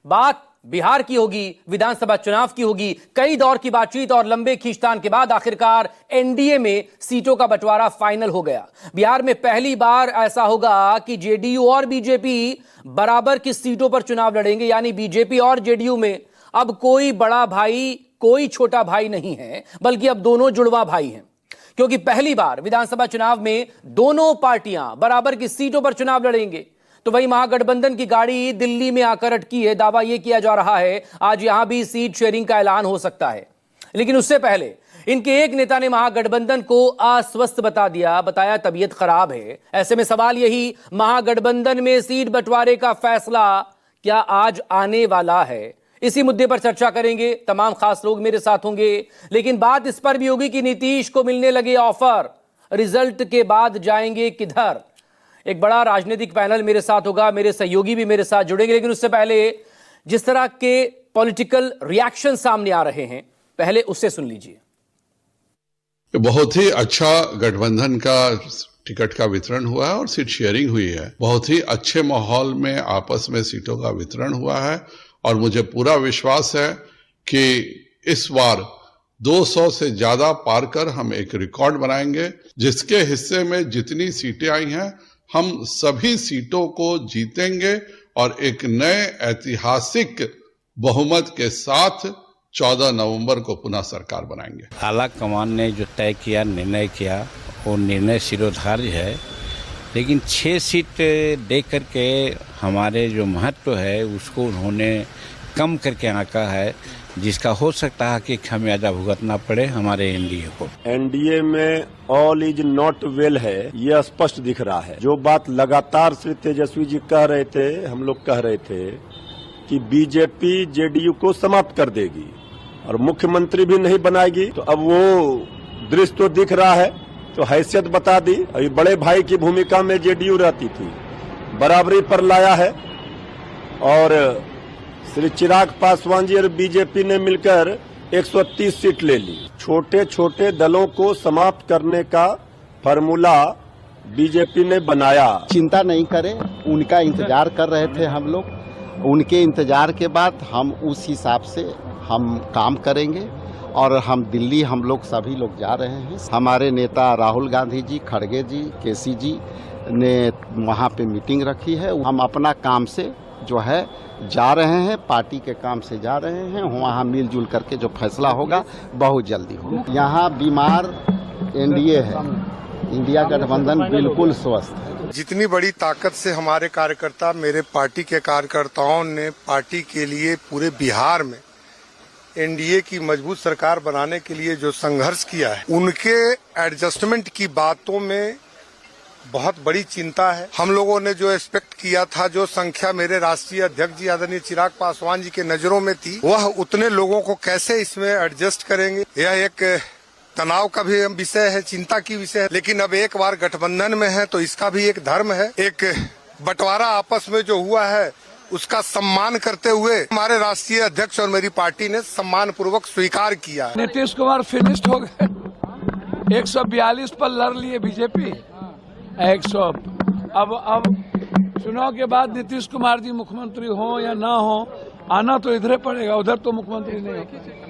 बात बिहार की होगी, विधानसभा चुनाव की होगी। कई दौर की बातचीत और लंबे खींचतान के बाद आखिरकार एनडीए में सीटों का बंटवारा फाइनल हो गया। बिहार में पहली बार ऐसा होगा कि जेडीयू और बीजेपी बराबर की सीटों पर चुनाव लड़ेंगे, यानी बीजेपी और जेडीयू में अब कोई बड़ा भाई कोई छोटा भाई नहीं है, बल्कि अब दोनों जुड़वा भाई हैं, क्योंकि पहली बार विधानसभा चुनाव में दोनों पार्टियां बराबर की सीटों पर चुनाव लड़ेंगे। तो वही महागठबंधन की गाड़ी दिल्ली में आकर अटकी है। दावा यह किया जा रहा है आज यहां भी सीट शेयरिंग का ऐलान हो सकता है, लेकिन उससे पहले इनके एक नेता ने महागठबंधन को अस्वस्थ बताया तबीयत खराब है। ऐसे में सवाल यही, महागठबंधन में सीट बंटवारे का फैसला क्या आज आने वाला है? इसी मुद्दे पर चर्चा करेंगे। तमाम खास लोग मेरे साथ होंगे, लेकिन बात इस पर भी होगी कि नीतीश को मिलने लगे ऑफर, रिजल्ट के बाद जाएंगे किधर? एक बड़ा राजनीतिक पैनल मेरे साथ होगा, मेरे सहयोगी भी मेरे साथ जुड़ेंगे, लेकिन उससे पहले जिस तरह के पॉलिटिकल रिएक्शन सामने आ रहे हैं, पहले उससे सुन लीजिए। बहुत ही अच्छा गठबंधन का टिकट का वितरण हुआ है और सीट शेयरिंग हुई है। बहुत ही अच्छे माहौल में आपस में सीटों का वितरण हुआ है और मुझे पूरा विश्वास है कि इस बार 200 से ज्यादा पार कर हम एक रिकॉर्ड बनाएंगे। जिसके हिस्से में जितनी सीटें आई हैं, हम सभी सीटों को जीतेंगे और एक नए ऐतिहासिक बहुमत के साथ 14 नवंबर को पुनः सरकार बनाएंगे। आला कमान ने जो तय किया, निर्णय किया, वो निर्णय शिरोधार्य है, लेकिन 6 सीट दे करके हमारे जो महत्व है उसको उन्होंने कम करके आंका है, जिसका हो सकता है कि खामियाजा भुगतना पड़े हमारे एनडीए को। एनडीए में ऑल इज नॉट वेल है, ये स्पष्ट दिख रहा है। जो बात लगातार श्री तेजस्वी जी कह रहे थे, हम लोग कह रहे थे कि बीजेपी जेडीयू को समाप्त कर देगी और मुख्यमंत्री भी नहीं बनाएगी, तो अब वो दृश्य तो दिख रहा है, तो हैसियत बता दी। अभी बड़े भाई की भूमिका में जेडीयू रहती थी, बराबरी पर लाया है और श्री चिराग पासवान जी और बीजेपी ने मिलकर 130 सीट ले ली। छोटे छोटे दलों को समाप्त करने का फार्मूला बीजेपी ने बनाया। चिंता नहीं करें, उनका इंतजार कर रहे थे हम लोग। उनके इंतजार के बाद हम उस हिसाब से हम काम करेंगे और हम दिल्ली हम लोग सभी लोग जा रहे हैं। हमारे नेता राहुल गांधी जी, खड़गे जी, केसी जी ने वहाँ पे मीटिंग रखी है। हम अपना काम से जो है जा रहे हैं, पार्टी के काम से जा रहे हैं। वहाँ मिलजुल करके जो फैसला होगा बहुत जल्दी होगा। यहाँ बीमार एनडीए है, इंडिया गठबंधन बिल्कुल स्वस्थ है। जितनी बड़ी ताकत से हमारे कार्यकर्ता, मेरे पार्टी के कार्यकर्ताओं ने पार्टी के लिए पूरे बिहार में एनडीए की मजबूत सरकार बनाने के लिए जो संघर्ष किया है, उनके एडजस्टमेंट की बातों में बहुत बड़ी चिंता है। हम लोगों ने जो एक्सपेक्ट किया था, जो संख्या मेरे राष्ट्रीय अध्यक्ष जी आदरणीय चिराग पासवान जी के नजरों में थी, वह उतने लोगों को कैसे इसमें एडजस्ट करेंगे, यह एक तनाव का भी विषय है, चिंता की विषय है। लेकिन अब एक बार गठबंधन में है तो इसका भी एक धर्म है। एक बंटवारा आपस में जो हुआ है उसका सम्मान करते हुए हमारे राष्ट्रीय अध्यक्ष और मेरी पार्टी ने सम्मान पूर्वक स्वीकार किया है। नीतीश कुमार फिनिश्ड हो गए, 142 पर लड़ लिए बीजेपी, 100। अब चुनाव के बाद नीतीश कुमार जी मुख्यमंत्री हो या ना हो, आना तो इधर पड़ेगा, उधर तो मुख्यमंत्री नहीं हो।